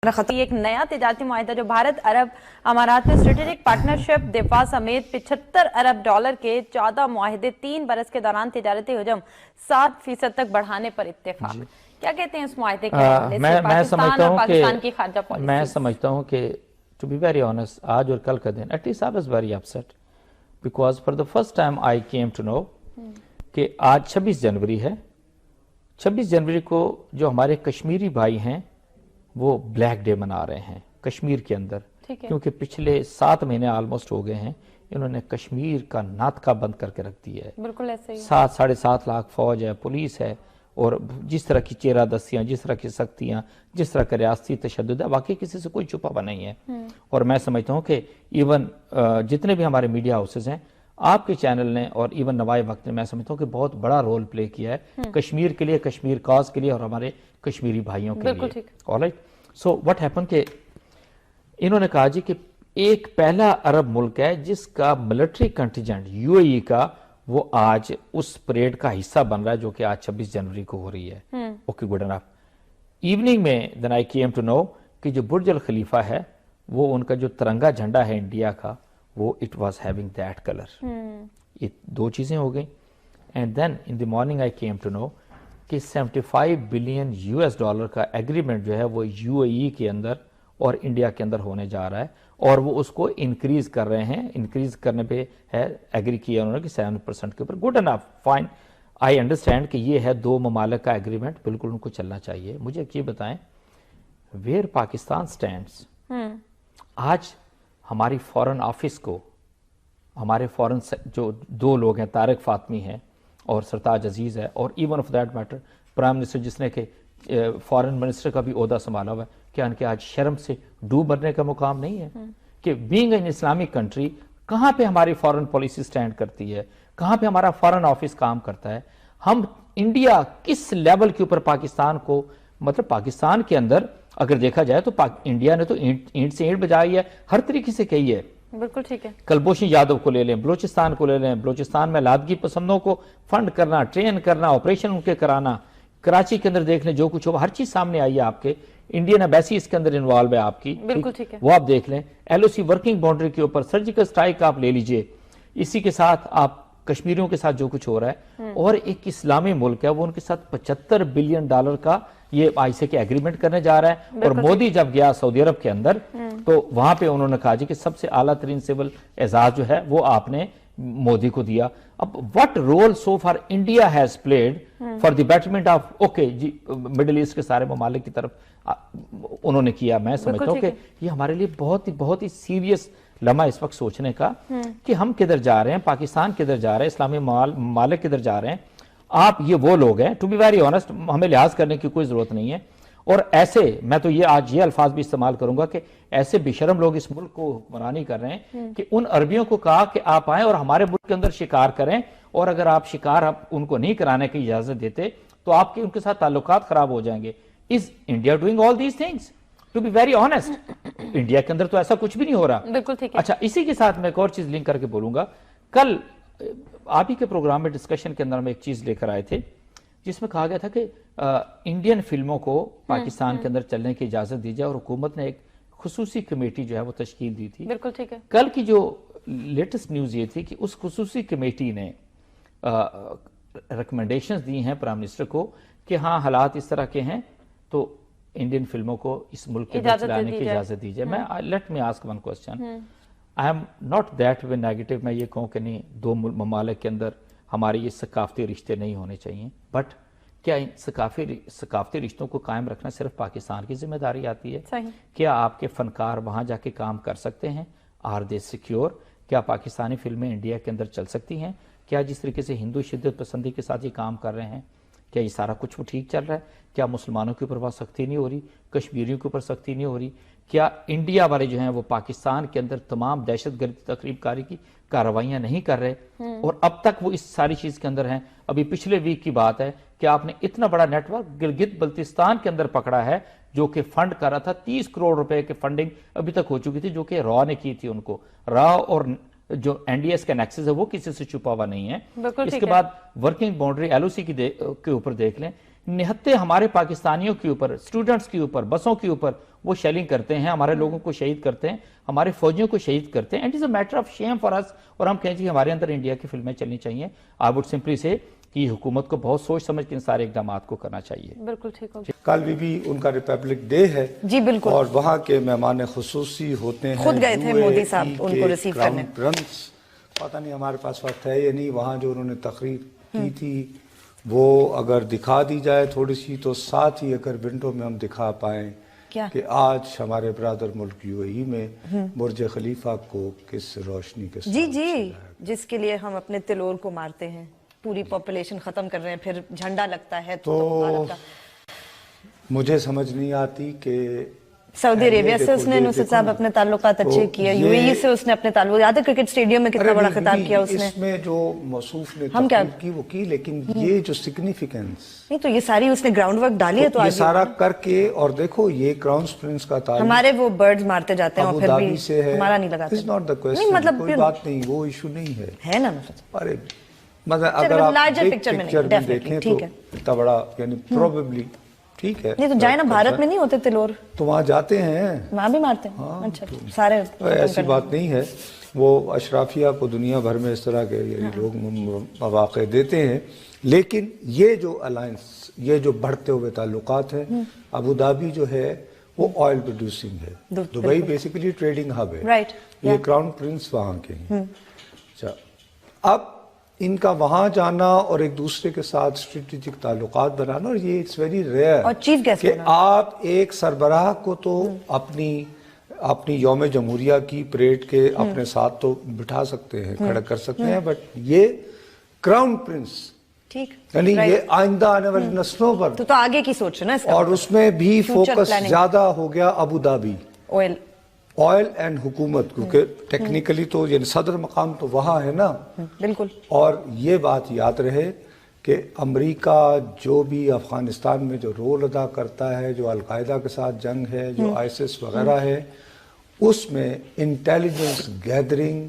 एक नया तजारती मुआहिदा जो भारत अरब अमारात में स्ट्रेटेजिक पार्टनरशिप दिफा समेत $75 अरब के 14 मुआहिदे 3 बरस के दौरान तजारती हुजम 7% तक बढ़ाने पर इत्तेफाक। क्या कहते हैं इस मुआहिदे के हवाले से पाकिस्तान और पाकिस्तान की खारजा पॉलिसी? मैं समझता हूँ कि टू बी वेरी ऑनेस्ट, आज और कल का दिन at least I was very upset because for the first time I came to know कि आज 26 जनवरी है। 26 जनवरी को जो हमारे कश्मीरी भाई हैं वो ब्लैक डे मना रहे हैं कश्मीर के अंदर, क्योंकि पिछले 7 महीने ऑलमोस्ट हो गए हैं इन्होंने कश्मीर का नाटका बंद करके रख दिया है। बिल्कुल ऐसे ही 7-7.5 लाख फौज है, पुलिस है, और जिस तरह की चेरा दस्तियां, जिस तरह की सख्तियां, जिस तरह का रियासती तशद्दुद है, वाकई किसी से कोई छुपा हुआ नहीं है। और मैं समझता हूँ कि इवन जितने भी हमारे मीडिया हाउसेज हैं, आपके चैनल ने और इवन नवाए वक्त ने, मैं समझता हूँ कि बहुत बड़ा रोल प्ले किया है कश्मीर के लिए, कश्मीर कॉज के लिए और हमारे कश्मीरी भाइयों के लिए। ऑलराइट, सो व्हाट हैपन कि इन्होंने कहा जी कि एक पहला अरब मुल्क है जिसका मिलिट्री कंटिजेंट यूएई का वो आज उस परेड का हिस्सा बन रहा है जो कि आज 26 जनवरी को हो रही है। Okay, good enough. इवनिंग में then I came to know कि जो बुर्ज अल खलीफा है वो उनका जो तिरंगा झंडा है इंडिया का, वो it was having that colour. ये 2 चीजें हो गई। And then in the morning I came to know कि $75 बिलियन का एग्रीमेंट जो है वो यूएई के अंदर और इंडिया के अंदर होने जा रहा है, और वो उसको इंक्रीज कर रहे हैं। इंक्रीज करने पे है एग्री किया उन्होंने कि 7% के ऊपर। Good enough, fine, I understand कि ये है 2 ममालिक का एग्रीमेंट, बिल्कुल उनको चलना चाहिए। मुझे ये बताएं वेयर पाकिस्तान स्टैंड्स। आज हमारी फॉरेन ऑफिस को, हमारे फॉरेन जो 2 लोग हैं, तारिक फातमी हैं और सरताज अजीज है, और even of that matter prime minister जिसने के फॉरेन मिनिस्टर का भी ओहदा संभाला हुआ है, क्या उनके आज शर्म से डूब मरने का मुकाम नहीं है कि बीइंग एन इस्लामिक कंट्री कहां पे हमारी फॉरेन पॉलिसी स्टैंड करती है, कहां पे हमारा फॉरेन ऑफिस काम करता है। हम इंडिया किस लेवल के ऊपर पाकिस्तान को, मतलब पाकिस्तान के अंदर अगर देखा जाए तो इंडिया ने तो ईंट से ईंट बजाई है, हर तरीके से कही है। बिल्कुल ठीक है। कुलभूषण यादव को ले लें, बलूचिस्तान को ले लें, बलूचिस्तान में लादगी पसंदों को फंड करना, ट्रेन करना, ऑपरेशन उनके कराना, कराची के अंदर देख लें जो कुछ हो, हर चीज सामने आई है आपके। इंडियन एम्बेसी इसके अंदर इन्वॉल्व है आपकी, बिल्कुल ठीक है, वो आप देख लें। एलओसी वर्किंग बाउंड्री के ऊपर सर्जिकल स्ट्राइक आप ले लीजिए, इसी के साथ आप कश्मीरियों के साथ जो कुछ हो रहा है, और एक इस्लामी मुल्क है वो उनके साथ $75 बिलियन का ये आईसे के एग्रीमेंट करने जा रहा है। और मोदी जब गया सऊदी अरब के अंदर तो वहां पे उन्होंने कहा जी कि सबसे आला तरीन सिविल एजाज जो है वो आपने मोदी को दिया। अब what role so far India has played for the betterment of okay जी मिडिल ईस्ट के सारे ममालिक की तरफ उन्होंने किया। मैं समझता हूँ कि ये हमारे लिए बहुत ही सीरियस लम्हा इस वक्त सोचने का कि हम किधर जा रहे हैं, पाकिस्तान किधर जा रहे हैं, इस्लामी ममालिक किधर जा रहे हैं। आप ये वो लोग हैं, टू बी वेरी ऑनेस्ट, हमें लिहाज करने की कोई जरूरत नहीं है। और ऐसे मैं तो ये आज ये अल्फाज भी इस्तेमाल करूंगा कि ऐसे बेशरम लोग इस मुल्क को हुक्मरानी कर रहे हैं कि उन अरबियों को कहा कि आप आए और हमारे मुल्क के अंदर शिकार करें, और अगर आप शिकार आप उनको नहीं कराने की इजाजत देते तो आपके उनके साथ ताल्लुकात खराब हो जाएंगे। Is India doing all these things? To be very honest, India के अंदर तो ऐसा कुछ भी नहीं हो रहा। बिल्कुल ठीक है। अच्छा, इसी के साथ मैं एक और चीज लिंक करके बोलूंगा। कल आप ही के प्रोग्राम में डिस्कशन के अंदर हम एक चीज लेकर आए थे जिसमें कहा गया था कि इंडियन फिल्मों को पाकिस्तान के अंदर चलने की इजाजत दी जाए, और हुकूमत ने एक खुसूसी कमेटी जो है वो तश्कील दी थी। बिल्कुल ठीक है। कल की जो लेटेस्ट न्यूज ये थी कि उस खुसूसी कमेटी ने रिकमेंडेशंस दी हैं प्राइम मिनिस्टर को कि हाँ हालात इस तरह के हैं तो इंडियन फिल्मों को इस मुल्क के अंदर चलाने की इजाजत दी जाए। मैं let me ask one question, I am not that way negative, मैं ये कहूँ कि नहीं 2 ममालिक के अंदर हमारे ये सकाफती रिश्ते नहीं होने चाहिए, बट क्या इन सकाफती रिश्तों को कायम रखना सिर्फ पाकिस्तान की जिम्मेदारी आती है? सही। क्या आपके फनकार वहां जाके काम कर सकते हैं? Are they secure? क्या पाकिस्तानी फिल्में इंडिया के अंदर चल सकती हैं? क्या जिस तरीके से हिंदू शिद्दत पसंदी के साथ ये काम कर रहे हैं, क्या ये सारा कुछ वो ठीक चल रहा है? क्या मुसलमानों के ऊपर वह सख्ती नहीं हो रही, कश्मीरियों के ऊपर सख्ती नहीं हो रही? क्या इंडिया वाले जो हैं वो पाकिस्तान के अंदर तमाम दहशतगर्द तकरीबकारी की कार्रवाइयां नहीं कर रहे, और अब तक वो इस सारी चीज के अंदर हैं? अभी पिछले वीक की बात है कि आपने इतना बड़ा नेटवर्क गिलगित बल्तिस्तान के अंदर पकड़ा है जो कि फंड कर रहा था। 30 करोड़ रुपए की फंडिंग अभी तक हो चुकी थी जो कि रॉ ने की थी। उनको रॉ और जो एनडीएस का नेक्सस है वो किसी से छुपा हुआ नहीं है। इसके बाद वर्किंग बाउंड्री एलओसी के ऊपर देख लें, निहत्ते हमारे पाकिस्तानियों के ऊपर, स्टूडेंट्स के ऊपर, बसों के ऊपर वो शेलिंग करते हैं, हमारे लोगों को शहीद करते हैं, हमारे फौजियों को शहीद करते हैं. And is a matter of shame for us. और हम कहें कि हमारे अंदर इंडिया की फिल्में चलनी चाहिए. आई वुड सिंपली से कि हुकूमत को बहुत सोच समझ के इन सारे इकदाम को करना चाहिए. बिल्कुल ठीक हो. कल भी उनका रिपब्लिक डे है जी बिल्कुल. और वहाँ के मेहमान खुसूसी होते हैं. खुद गए थे मोदी साहब उनको रिसीव करने. प्रिंस, पता नहीं हमारे पास वक्त है या नहीं, वहाँ जो उन्होंने तकरीर की थी वो अगर दिखा दी जाए थोड़ी सी, तो साथ ही अगर विंडो में हम दिखा पाएं कि आज हमारे ब्रादर मुल्क यूएई में बुर्ज खलीफा को किस रोशनी के साथ जी जी, जिसके लिए हम अपने तिलोर को मारते हैं, पूरी पॉपुलेशन खत्म कर रहे हैं, फिर झंडा लगता है तो मुझे समझ नहीं आती कि सऊदी अरेबिया से उसने नुसरत साहब अपने ताल्लुकात अच्छे किए, यूएई से उसने अपने ताल्लुक, याद है क्रिकेट स्टेडियम में कितना बड़ा खिताब किया उसने. इसमें जो मौसूफ ने हम क्या की वो की, लेकिन ये जो सिग्निफिकेंस नहीं, तो ये सारी उसने ग्राउंड वर्क डाली है. तो ये सारा करके, और देखो ये क्राउन प्रिंस का ताल्लुक हमारे वो बर्ड्स मारते जाते हैं और फिर भी से है, हमारा नहीं लगाते. इट्स नॉट द क्वेश्चन, मतलब कोई बात नहीं, वो इशू नहीं है ना. अरे मतलब अगर आप लार्जर पिक्चर में देखें तो इतना बड़ा, यानी प्रोबेबली ठीक है. नहीं तो जाए ना, भारत में नहीं होते तिलोर, तो वहाँ जाते हैं, वहाँ भी मारते हैं. हाँ, अच्छा सारे ऐसी बात नहीं है. वो अशराफिया को दुनिया भर में इस तरह के लोग मौक़े देते हैं. लेकिन ये जो अलायंस, ये जो बढ़ते हुए ताल्लुकात है, अबू धाबी जो है वो ऑयल प्रोड्यूसिंग है, दुबई बेसिकली ट्रेडिंग हब है. राइट. ये क्राउन प्रिंस वहाँ के हैं. अच्छा, अब इनका वहां जाना और एक दूसरे के साथ स्ट्रेटेजिक ताल्लुकात बनाना, और ये इट्स वेरी रेयर. और चीफ गेस्ट कि आप एक सरबराह को तो अपनी यौम जमहूरिया की परेड के अपने साथ तो बिठा सकते हैं, खड़ा कर सकते हैं, बट ये क्राउन प्रिंस, ठीक, यानी ये आइंदा आने वाली नस्लों पर तो आगे की सोच है ना इसका. और उसमें भी फोकस ज्यादा हो गया अबू धाबी, ऑयल एंड हुकूमत, क्योंकि टेक्निकली तो ये सदर मकाम तो वहाँ है ना. बिल्कुल. और ये बात याद रहे कि अमेरिका जो भी अफगानिस्तान में जो रोल अदा करता है, जो अलकायदा के साथ जंग है, जो आईसिस वगैरह है, उसमें इंटेलिजेंस गैदरिंग,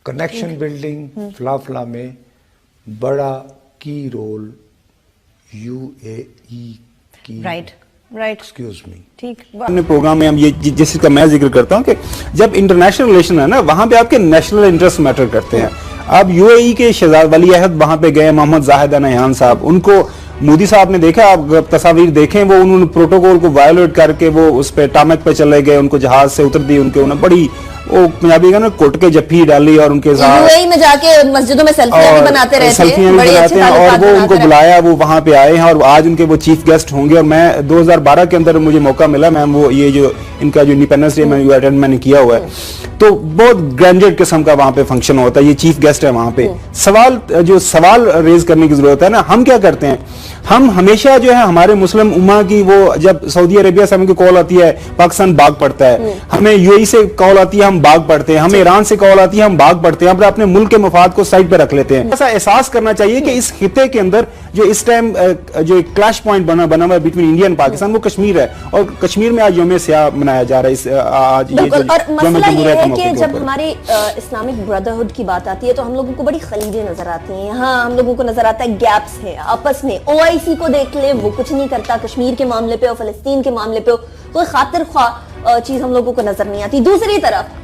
कनेक्शन बिल्डिंग, फला में बड़ा की रोल यूएई की. राइट. Excuse me. ठीक. अपने प्रोग्राम में हम ये जिस का मैं जिक्र करता हूँ कि जब इंटरनेशनल रिलेशन है ना, वहाँ पे आपके नेशनल इंटरेस्ट मैटर करते हैं. अब यूएई के शहजाद वली अहद वहाँ पे गए, मोहम्मद जाहिद अल नहयान साहब, उनको मोदी साहब ने देखा, आप तस्वीर देखें, वो उन्होंने प्रोटोकॉल को वायोलेट करके वो उस पे टामक पे चले गए, उनको जहाज से उतर दी, उनके उन्होंने बड़ी वो पंजाबी का ना कोट के जफ्फी डाली और उनके साथ यूएई में जाके मस्जिदों में सेल्फियां भी बनाते रहते हैं, और वो उनको बुलाया, वो वहां पे आए हैं और आज उनके वो चीफ गेस्ट होंगे. और मैं 2012 के अंदर मुझे मौका मिला, मैम वो ये जो इनका जो इंडिपेंडेंस डे मैंने किया हुआ है, तो बहुत ग्रैंडेड किस्म का वहां पे फंक्शन होता है. ये चीफ गेस्ट है वहां पे. सवाल रेज करने की जरूरत है ना. हम क्या करते हैं, हम हमेशा जो है हमारे मुस्लिम उम्मा की, वो जब सऊदी अरेबिया से हमें कॉल आती है पाकिस्तान भाग पड़ता है, हमें यूएई से कॉल आती है हम भाग पड़ते हैं, हमें ईरान से कॉल आती है हम भाग पड़ते हैं, अपने मुल्क के मफाद को साइड पे रख लेते हैं. ऐसा एहसास करना चाहिए कि इस खिते के अंदर जो इस टाइम जो एक क्लैश पॉइंट बना हुआ है बिटवीन इंडिया एंड पाकिस्तान, वो कश्मीर है. और कश्मीर में आज यौम सियाह मनाया जा रहा है. आज ये और मसला ये है कि जब हमारी इस्लामिक ब्रदरहुड की बात आती है तो हम लोगों को बड़ी खलीदें नजर आती हैं. यहाँ हम लोगों को नजर आता है गैप्स है आपस में. ओआईसी को देख ले, वो कुछ नहीं करता कश्मीर के मामले पे और फलस्तीन के मामले पे, कोई खातिर ख्वाह चीज हम लोगों को नजर नहीं आती. दूसरी तरफ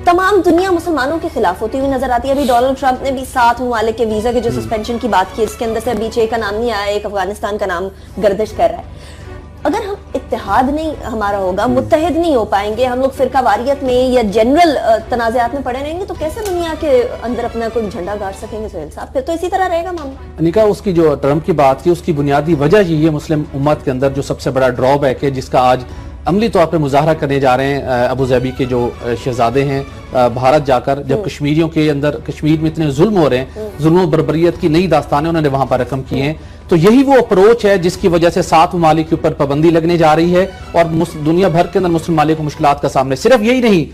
तमाम दुनिया मुसलमानों के खिलाफ होती हुई नजर आती है. अभी डोनाल्ड ट्रंप ने भी 7 ममालिक के वीजा के जो सस्पेंशन की बात की, इसके अंदर से अभी 6 का नाम नहीं आया, एक अफगानिस्तान का नाम गर्दिश कर रहा है. अगर हम इत्तेहाद नहीं हमारा होगा, मुत्तहिद नहीं हो पाएंगे, हम लोग फिरका वारियत में या जनरल तनाज़ात में पड़े रहेंगे, तो कैसे दुनिया के अंदर अपना कोई झंडा गाड़ सकेंगे सुहेल साहब? फिर तो इसी तरह रहेगा मामला. अनिका, उसकी जो ट्रंप की बात की, उसकी बुनियादी वजह यही है मुस्लिम उम्मत के अंदर जो सबसे बड़ा ड्रॉबैक है, जिसका आज अमली तौर पर मुजाहरा करने जा रहे हैं अबू धाबी के जो शहजादे हैं भारत जाकर, जब कश्मीरियों के अंदर कश्मीर में इतने जुल्म हो रहे हैं, जुल्म बर्बरियत की नई दास्तानें उन्होंने वहां पर रकम की हैं. तो यही वो अप्रोच है जिसकी वजह से 7 ममालिक के ऊपर पाबंदी लगने जा रही है और दुनिया भर के अंदर मुस्लिम ममालिक को मुश्किलात का सामने. सिर्फ यही नहीं,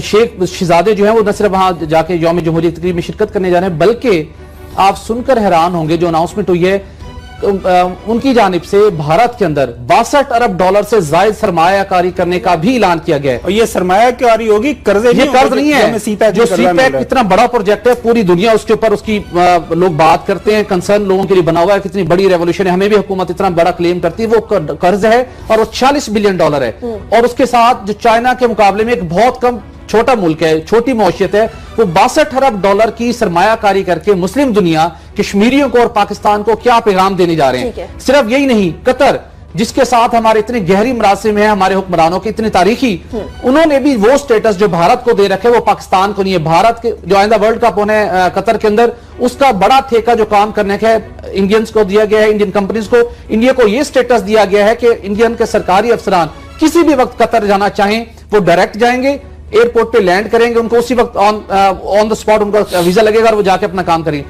शेख शहजादे जो है वो न सिर्फ वहां जाके यौम जमहूरियत तकरीब में शिरकत करने जा रहे हैं, बल्कि आप सुनकर हैरान होंगे जो अनाउंसमेंट हुई है, تو उनकी जानिब से भारत के अंदर 62 अरब डॉलर से जायद सरमायाकारी करने का भी ऐलान किया गया है। और ये सरमायाकारी होगी, कर्ज ये कर्ज नहीं है, जो सीपैक इतना बड़ा प्रोजेक्ट है, पूरी दुनिया उसके ऊपर उसकी लोग बात करते हैं, कंसर्न लोगों के लिए बना हुआ है, कितनी बड़ी रेवोल्यूशन है, हमें भी हुकूमत इतना बड़ा क्लेम करती है, वो कर्ज है और वो 40 बिलियन डॉलर है। और उसके साथ जो चाइना के मुकाबले में एक बहुत कम छोटा मुल्क है, छोटी मौशियत है, वो 62 अरब डॉलर की सरमायाकारी करके मुस्लिम दुनिया कश्मीरियों को और पाकिस्तान को क्या पैगाम देने जा रहे हैं। सिर्फ यही नहीं, कतर जिसके साथ हमारे इतनी गहरी मरासिम है, हमारे हुक्मरानों की इतनी तारीखी, उन्होंने भी वो स्टेटस जो भारत को दे रखे वो पाकिस्तान को नहीं है। भारत के जो आइंदा वर्ल्ड कप होने कतर के अंदर, उसका बड़ा ठेका जो काम करने का है इंडियंस को दिया गया है, इंडियन कंपनीज को। इंडिया को ये स्टेटस दिया गया है कि इंडियन के सरकारी अफसरान किसी भी वक्त कतर जाना चाहें वो डायरेक्ट जाएंगे, एयरपोर्ट पे लैंड करेंगे, उनको उसी वक्त ऑन द स्पॉट उनका वीजा लगेगा और वो जाके अपना काम करेंगे।